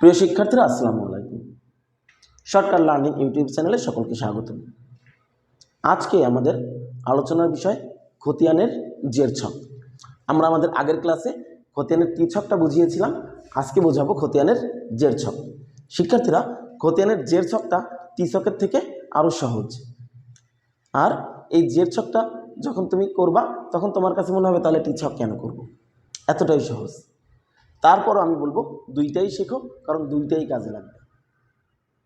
প্রিয় শিক্ষার্থীরা, আসসালামু আলাইকুম। শর্টকাট লার্নিং ইউটিউব চ্যানেলে সকলকে স্বাগত। আজকে আমাদের আলোচনার বিষয় খতিয়ানের জের ছক। আমরা আমাদের আগের ক্লাসে খতিয়ানের টি ছকটা বুঝিয়েছিলাম, আজকে বোঝাবো খতিয়ানের জের ছক। শিক্ষার্থীরা, খতিয়ানের জের ছকটা টি ছকের থেকে আরও সহজ। আর এই জের ছকটা যখন তুমি করবা তখন তোমার কাছে মনে হবে তাহলে টি ছক কেন করব, এতটাই সহজ। তারপরও আমি বলবো দুইটাই শেখো, কারণ দুইটাই কাজে লাগবে।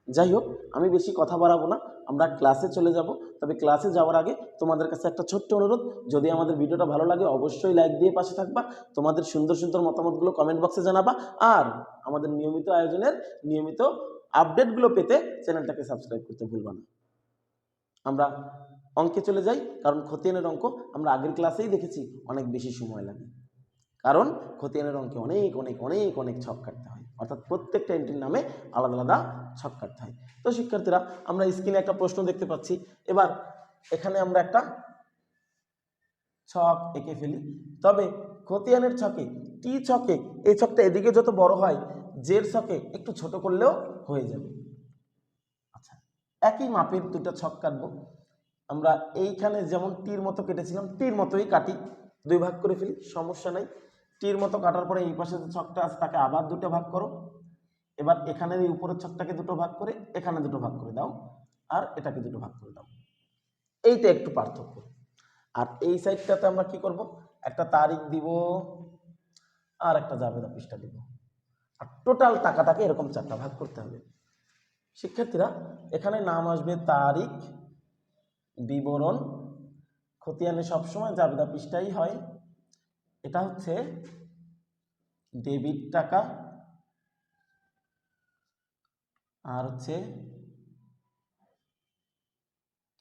যাই হোক, আমি বেশি কথা বাড়াবো না, আমরা ক্লাসে চলে যাব। তবে ক্লাসে যাওয়ার আগে তোমাদের কাছে একটা ছোট্ট অনুরোধ, যদি আমাদের ভিডিওটা ভালো লাগে অবশ্যই লাইক দিয়ে পাশে থাকবা, তোমাদের সুন্দর সুন্দর মতামতগুলো কমেন্ট বক্সে জানাবা, আর আমাদের নিয়মিত আয়োজনের নিয়মিত আপডেটগুলো পেতে চ্যানেলটাকে সাবস্ক্রাইব করতে ভুলবা না। আমরা অঙ্কে চলে যাই, কারণ খতিয়ানের অঙ্ক আমরা আগের ক্লাসেই দেখেছি অনেক বেশি সময় লাগে, কারণ খতিয়ানের অঙ্কে অনেক অনেক অনেক অনেক ছক কাটতে হয়, অর্থাৎ প্রত্যেকটা এন্ট্রির নামে আলাদা আলাদা ছক কাটতে হয়। তো শিক্ষার্থীরা, আমরা স্ক্রিনে একটা প্রশ্ন দেখতে পাচ্ছি। এবার এখানে আমরা একটা ছক এঁকে ফেলি। তবে খতিয়ানের ছকে টি ছকে এই ছকটা এদিকে যত বড় হয়, জের ছকে একটু ছোট করলেও হয়ে যাবে। আচ্ছা, একই মাপের দুটো ছক কাটবো। আমরা এইখানে যেমন টির মতো কেটেছিলাম, টির মতোই কাটি, দুই ভাগ করে ফেলি, সমস্যা নাই। টির মতো কাটার পরে এই পাশে যে ছকটা আছে তাকে আবার দুটো ভাগ করো। এবার এখানে এই উপরের ছকটাকে দুটো ভাগ করে এখানে দুটো ভাগ করে দাও, আর এটাকে দুটো ভাগ করে দাও। এইটা একটু পার্থক্য। আর এই সাইডটাতে আমরা কি করব, একটা তারিখ দিব আর একটা জাবেদা পৃষ্ঠা দিব, আর টোটাল টাকাটাকে এরকম চারটা ভাগ করতে হবে। শিক্ষার্থীরা, এখানে নাম আসবে তারিখ, বিবরণ। খতিয়ানে সবসময় জাবেদা পৃষ্ঠাই হয়। এটা হচ্ছে ডেবিট টাকা, আর হচ্ছে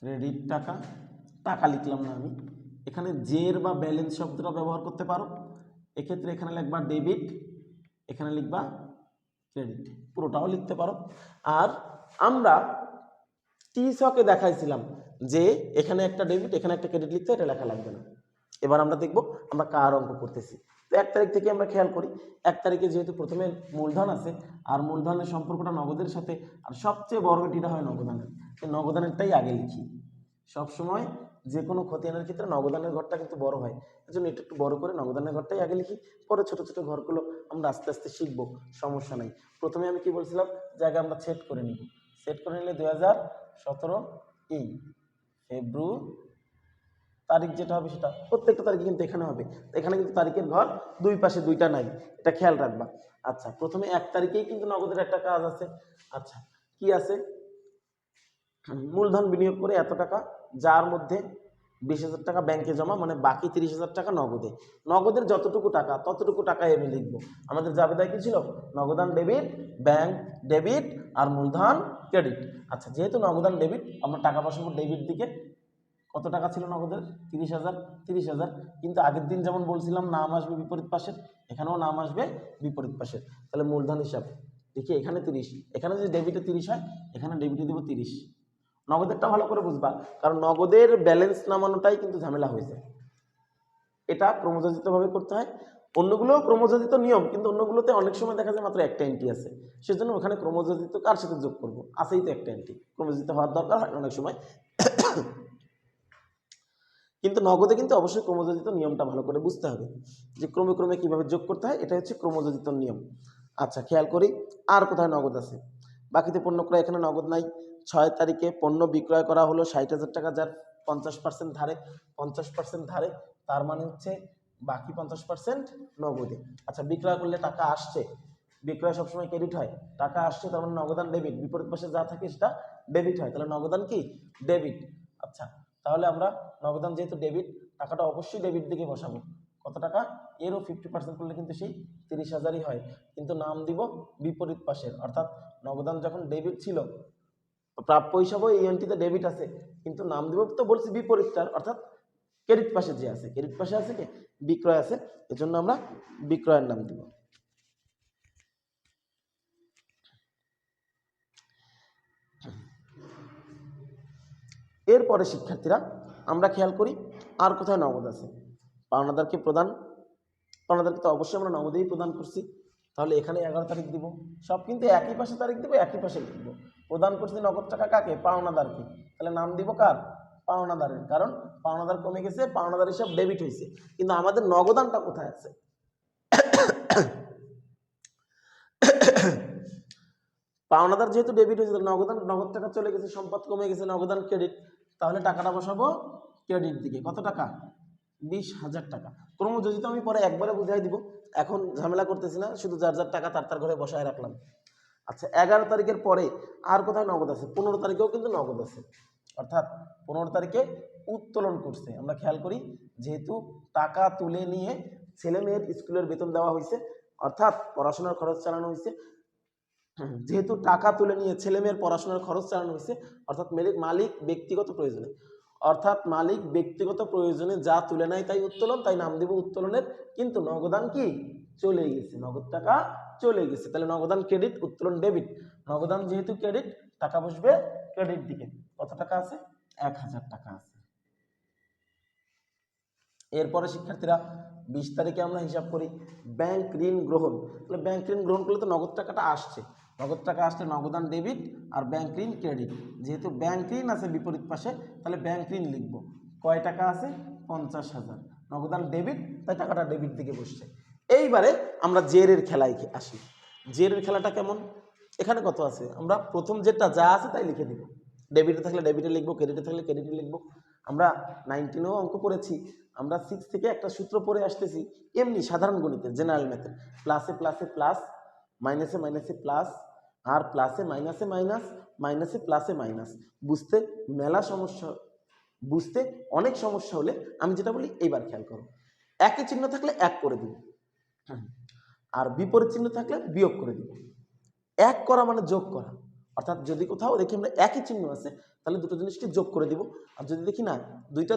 ক্রেডিট টাকা। টাকা লিখলাম না আমি, এখানে জের বা ব্যালেন্স শব্দটা ব্যবহার করতে পারো। এক্ষেত্রে এখানে লিখবা ডেবিট, এখানে লিখবা ক্রেডিট, পুরোটাও লিখতে পারো। আর আমরা টি ছকে দেখাইছিলাম যে এখানে একটা ডেবিট এখানে একটা ক্রেডিট লিখতে, এটা লেখা লাগবে না। এবার আমরা দেখব আমরা কার অঙ্ক করতেছি। তো 1 তারিখ থেকে আমরা খেয়াল করি, 1 তারিখে যেহেতু প্রথমে মূলধন আছে, আর মূলধনের সম্পর্কটা নগদের সাথে, আর সবচেয়ে বড় এটিটা হয় নগদানের, এই নগদানেরটাই আগে লিখি। সবসময় যে কোনো খতিয়ানের ক্ষেত্রে নগদানের ঘরটা কিন্তু বড় হয়, এজন্য এটা একটু বড় করে নগদানের ঘরটাই আগে লিখি, পরে ছোট ছোট ঘরগুলো আমরা আস্তে আস্তে শিখবো, সমস্যা নাই। প্রথমে আমি কি বলছিলাম, জায়গা আমরা সেট করে নিব। সেট করে নিলে 2017 এই ফেব্রুয়ারি তারিখ যেটা হবে সেটা প্রত্যেকটা তারিখে কিন্তু এখানে হবে। এখানে কিন্তু তারিখের ঘর দুই পাশে দুইটা নাই, এটা খেয়াল রাখবা। আচ্ছা, প্রথমে 1 তারিখেই কিন্তু নগদের একটা কাজ আছে। আচ্ছা, কি আছে, মূলধন বিনিয়োগ করে এত টাকা, যার মধ্যে 20,000 টাকা ব্যাংকে জমা, মানে বাকি 30,000 টাকা নগদে। নগদের যতটুকু টাকা ততটুকু টাকায় আমি লিখবো। আমাদের জাবেদায় কি ছিল, নগদান ডেবিট, ব্যাংক ডেবিট, আর মূলধন ক্রেডিট। আচ্ছা, যেহেতু নগদান ডেবিট, আমরা টাকা বসাবো ডেবিট দিকে। কত টাকা ছিল নগদের, 30,000। 30,000, কিন্তু আগের দিন যেমন বলছিলাম নাম আসবে বিপরীত পাশের, এখানেও নাম আসবে বিপরীত পাশের। তাহলে মূলধন হিসাব দেখি, এখানে 30, এখানে যদি ডেবিটে 30 হয়, এখানে ডেবিটে দিব 30। নগদেরটা ভালো করে বুঝবা, কারণ নগদের ব্যালেন্স নামানোটাই কিন্তু ঝামেলা হয়ে যায়। এটা ক্রমযোজিতভাবে করতে হয়। অন্যগুলো ক্রমযোজিত নিয়ম, কিন্তু অন্যগুলোতে অনেক সময় দেখা যায় মাত্র একটা এন্ট্রি আছে, সেজন্য ওখানে ক্রমযোজিত কার সাথে যোগ করব, আছেই তো একটা এন্ট্রি, ক্রমযোজিত হওয়ার দরকার হয় অনেক সময়। কিন্তু নগদে কিন্তু অবশ্যই ক্রমযোজিত নিয়মটা ভালো করে বুঝতে হবে, যে ক্রমে ক্রমে কিভাবে যোগ করতে হয়, এটা হচ্ছে ক্রমযোজিত নিয়ম। আচ্ছা, খেয়াল করি আর কোথায় নগদ আছে। বাকিতে পণ্য ক্রয়, এখানে নগদ নাই। 6 তারিখে পণ্য বিক্রয় করা হলো 60,000 টাকা, যার 50% ধারে, 50% ধারে, তার মানে হচ্ছে বাকি 50% নগদে। আচ্ছা, বিক্রয় করলে টাকা আসছে, বিক্রয় সবসময় ক্রেডিট হয়, টাকা আসছে তার মানে নগদান ডেবিট, বিপরীত পাশে যা থাকে সেটা ডেবিট হয়, তাহলে নগদান কি ডেবিট। আচ্ছা, তাহলে আমরা নগদান যেহেতু ডেবিট, টাকাটা অবশ্যই ডেবিট দিকে বসাবো। কত টাকা, এরও 50% করলে কিন্তু সেই 30,000ই হয়, কিন্তু নাম দিব বিপরীত পাশের। অর্থাৎ নগদান যখন ডেবিট ছিল, প্রাপ্য হিসাবেও এই এন্ট্রিতে ডেবিট আছে, কিন্তু নাম দিব তো বলছি বিপরীতটার, অর্থাৎ ক্রেডিট পাশে যে আছে, ক্রেডিট পাশে আছে কি বিক্রয় আছে, এজন্য আমরা বিক্রয়ের নাম দিব। এরপরে শিক্ষার্থীরা, আমরা খেয়াল করি আর কোথায় নগদ আছে। পাওনাদারকে প্রদান, পাওনাদারকে তো অবশ্যই আমরা নগদেই প্রদান করছি, তাহলে এখানে 11 তারিখ দিব, সব কিন্তু একই পাশে তারিখ দিব, একই পাশে লিখব। প্রদান করছি নগদ টাকা কাকে? পাওনাদারকে। তাহলে নাম দিব কার? পাওনাদারের, কারণ পাওনাদার কমে গেছে, পাওনাদার হিসাব ডেবিট হয়েছে, কিন্তু আমাদের নগদানটা কোথায় আছে? পাওনাদার যেহেতু ডেবিট হয়েছে, নগদ টাকা চলে গেছে, সম্পদ কমে গেছে, নগদান ক্রেডিট, তাহলে টাকাটা বসাবো ক্রেডিট দিকে। কত টাকা? 20,000 টাকা। ক্রমযোজিত আমি পরে একবারে বুঝাই দিব, এখন ঝামেলা করতেছি না, শুধু যার যার টাকা তার ঘরে বসায় রাখলাম। আচ্ছা, 11 তারিখের পরে আর কোথায় নগদ আছে? 15 তারিখেও কিন্তু নগদ আছে, অর্থাৎ 15 তারিখে উত্তোলন করছে। আমরা খেয়াল করি, যেহেতু টাকা তুলে নিয়ে ছেলে মেয়ের স্কুলের বেতন দেওয়া হয়েছে, অর্থাৎ পড়াশোনার খরচ চালানো হয়েছে, যেহেতু টাকা তুলে নিয়ে ছেলে মেয়ের পড়াশোনার খরচ চালানো হয়েছে, অর্থাৎ মালিক ব্যক্তিগত প্রয়োজনে, যা তুলে নেয় তাই উত্তোলন, তাই নাম দেব উত্তোলনের। কিন্তু নগদান কি? চলে গেছে, নগদ টাকা চলে গেছে, তাহলে নগদান ক্রেডিট, উত্তোলন ডেবিট। নগদান যেহেতু ক্রেডিট, টাকা বসবে ক্রেডিট দিকে। কত টাকা আছে? 1000 টাকা আছে। এরপরে শিক্ষার্থীরা 20 তারিখে আমরা হিসাব করি ব্যাংক ঋণ গ্রহণ। তাহলে ব্যাংক ঋণ গ্রহণ করলে তো নগদ টাকাটা আসছে, নগদ টাকা আসলে নগদান ডেবিট আর ব্যাংক ঋণ ক্রেডিট। যেহেতু ব্যাংক ঋণ আছে বিপরীত পাশে, তাহলে ব্যাংক ঋণ লিখবো। কয় টাকা আছে? 50,000। নগদান ডেবিট, তাই টাকাটা ডেবিট দিকে বসছে। এইবারে আমরা জেরের খেলায় আসি। জেরের খেলাটা কেমন? এখানে কত আছে? আমরা প্রথম যেটা যা আছে তাই লিখে দিব। ডেবিটে থাকলে ডেবিটে লিখবো, ক্রেডিটে থাকলে ক্রেডিটে লিখবো। আমরা 19-এও অঙ্ক পড়েছি, আমরা 6 থেকে একটা সূত্র পড়ে আসতেছি, এমনি সাধারণ গণিতে, জেনারেল ম্যাথে, প্লাসে প্লাসে প্লাস, মাইনাসে মাইনাসে প্লাস, আর প্লাসে মাইনাসে মাইনাস, মাইনাসে প্লাসে মাইনাস। বুঝতে মেলা সমস্যা, বুঝতে অনেক সমস্যা হলে আমি যেটা বলি এইবার খেয়াল করো। একই চিহ্ন থাকলে এক করে দিব, আর বিপরীত চিহ্ন থাকলে বিয়োগ করে দিব। এক করা মানে যোগ করা, অর্থাৎ যদি কোথাও দেখি আমরা একই চিহ্ন আছে, তাহলে দুটো জিনিসকে যোগ করে দিব, আর যদি দেখি না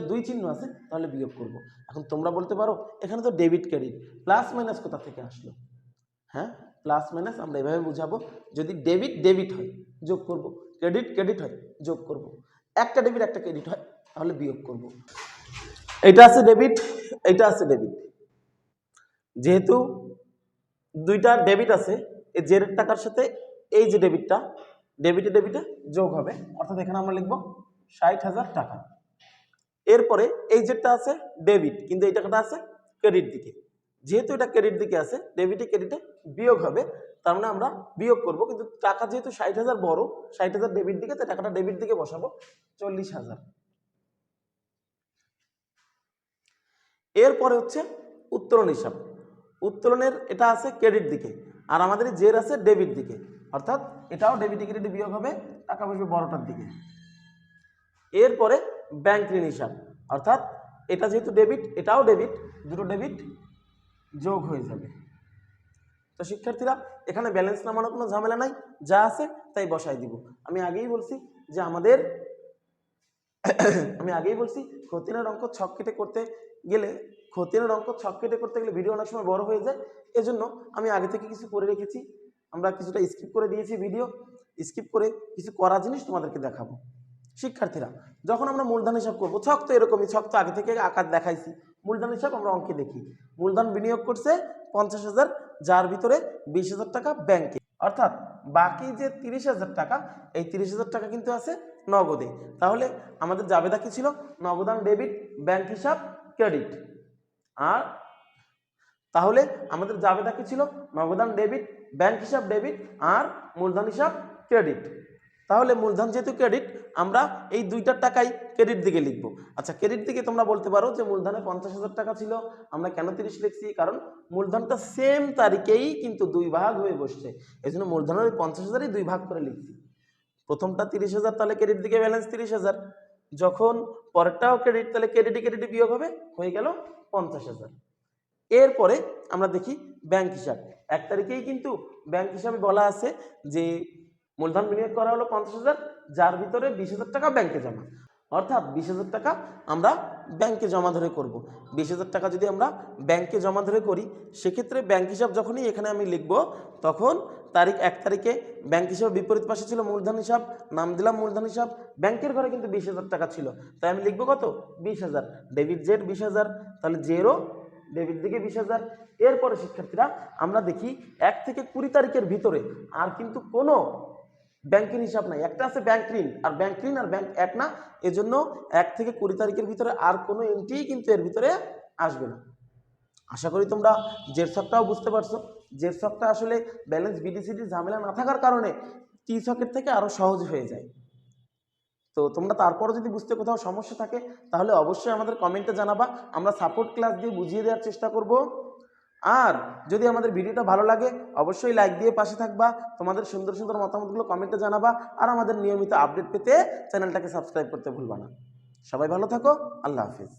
দুই চিহ্ন আছে, তাহলে বিয়োগ করব। এখন তোমরা বলতে পারো এখানে তো ডেবিট ক্রেডিট, প্লাস মাইনাস কোথা থেকে আসলো? হ্যাঁ, প্লাস মাইনাস আমরা এভাবে বুঝাবো, যদি ডেবিট ডেবিট হয় যোগ করব, ক্রেডিট ক্রেডিট হয় যোগ করব, একটা ডেবিট একটা ক্রেডিট হয় তাহলে বিয়োগ করব। এটা আছে ডেবিট, এটা আছে ডেবিট, যেহেতু দুইটা ডেবিট আছে, এই জেরের টাকার সাথে এই যে ডেবিটটা, ডেবিটে ডেবিটে যোগ হবে, অর্থাৎ এখানে আমরা লিখব 60,000 টাকা। এরপরে এই যেটা আছে ডেবিট, কিন্তু এই টাকাটা আছে ক্রেডিট দিকে, যেহেতু এটা ক্রেডিট দিকে আছে, ডেবিটে ক্রেডিটে বিয়োগ হবে, তার মানে আমরা বিয়োগ করব, কিন্তু টাকা যেহেতু 60,000 বড়, 60,000 ডেবিট দিকে, তাই টাকাটা ডেবিট দিকে বসাবো 40,000। এরপরে হচ্ছে উত্তোলন হিসাব। উত্তোলনের এটা আছে ক্রেডিট দিকে, আর আমাদের জের আছে ডেবিট দিকে, অর্থাৎ এটাও ডেবিট ক্রেডিট বিয়োগ হবে, টাকা বসবে বড়টার দিকে। এরপরে ব্যাংক ঋণ হিসাব, অর্থাৎ এটা যেহেতু ডেবিট, এটাও ডেবিট, দুটো ডেবিট যোগ হয়ে যাবে। তো শিক্ষার্থীরা এখানে ব্যালেন্স নামানোর কোনো ঝামেলা নাই, যা আছে তাই বসাই দিব। আমি আগেই বলছি যে আমাদের খতিয়ানের অঙ্ক ছক কেটে করতে গেলে ভিডিও অনেক সময় বড় হয়ে যায়, এজন্য আমি আগে থেকে কিছু করে রেখেছি। আমরা কিছুটা স্কিপ করে দিয়েছি, ভিডিও স্কিপ করে কিছু করা জিনিস তোমাদেরকে দেখাবো। শিক্ষার্থীরা যখন আমরা মূলধন হিসাব করবো, ছক তো এরকমই, ছক তো আগে থেকে আকার দেখাইছি। মূলধন হিসাব আমরা অঙ্কে দেখি, মূলধন বিনিয়োগ করছে 50,000, যার ভিতরে 20,000 টাকা ব্যাংকে, অর্থাৎ বাকি যে 30,000 টাকা, এই 30,000 টাকা কিন্তু আছে নগদে। তাহলে আমাদের জাবেদা কি ছিল? নগদান ডেবিট, ব্যাংক হিসাব ক্রেডিট। আর তাহলে আমাদের জাবেদা কি ছিল? নগদান ডেবিট, ব্যাংক হিসাব ডেবিট, আর মূলধন হিসাব ক্রেডিট। তাহলে মূলধন যেহেতু ক্রেডিট, আমরা এই দুইটার টাকাই ক্রেডিট দিকে লিখবো। আচ্ছা, ক্রেডিট দিকে তোমরা বলতে পারো যে মূলধনে 50,000 টাকা ছিল, আমরা কেন 30 লিখছি? কারণ মূলধনটা সেম তারিখেই কিন্তু দুই ভাগ হয়ে বসছে, এই জন্য মূলধনের 50,000ই দুই ভাগ করে লিখছি। প্রথমটা 30,000, তাহলে ক্রেডিট দিকে ব্যালেন্স 30,000, যখন পরেরটাও ক্রেডিট, তাহলে ক্রেডিটে বিয়োগ হবে, হয়ে গেল 50,000। এরপরে আমরা দেখি ব্যাংক হিসাব। 1 তারিখেই কিন্তু ব্যাংক হিসাবে বলা আছে যে মূলধন বিনিয়োগ করা হলো 50,000, যার ভিতরে 20,000 টাকা ব্যাংকে জমা, অর্থাৎ 20,000 টাকা আমরা ব্যাংকে জমা ধরে করব। 20,000 টাকা যদি আমরা ব্যাংকে জমা ধরে করি, সেক্ষেত্রে ব্যাংক হিসাব যখনই এখানে আমি লিখব, তখন তারিখ 1 তারিখে ব্যাংক হিসাব বিপরীত পাশে ছিল মূলধন হিসাব, নাম দিলাম মূলধন হিসাব। ব্যাংকের ঘরে কিন্তু 20,000 টাকা ছিল, তাই আমি লিখবো কত? 20,000। ডেবিট জেড 20,000, তাহলে জেরো ডেবিট দিকে 20,000। এরপরে শিক্ষার্থীরা আমরা দেখি 1 থেকে 20 তারিখের ভিতরে আর কিন্তু কোনো ব্যাংকের হিসাব নাই। একটা আছে ব্যাংক ঋণ, আর ব্যাংক ঋণ আর ব্যাংক এক না, এজন্য 1 থেকে 20 তারিখের ভিতরে আর কোনো এন্ট্রি কিন্তু এর ভিতরে আসবে না। আশা করি তোমরা জের ছকটাও বুঝতে পারছো। জের ছকটা আসলে ব্যালেন্স বিডিসিডি ঝামেলা না থাকার কারণে টি ছকের থেকে আরও সহজ হয়ে যায়। তো তোমরা তারপরও যদি বুঝতে কোথাও সমস্যা থাকে তাহলে অবশ্যই আমাদের কমেন্টে জানাবা, আমরা সাপোর্ট ক্লাস দিয়ে বুঝিয়ে দেওয়ার চেষ্টা করব। আর যদি আমাদের ভিডিওটা ভালো লাগে অবশ্যই লাইক দিয়ে পাশে থাকবা, তোমাদের সুন্দর সুন্দর মতামতগুলো কমেন্টে জানাবা, আর আমাদের নিয়মিত আপডেট পেতে চ্যানেলটাকে সাবস্ক্রাইব করতে ভুলবা না। সবাই ভালো থাকো, আল্লাহ হাফিজ।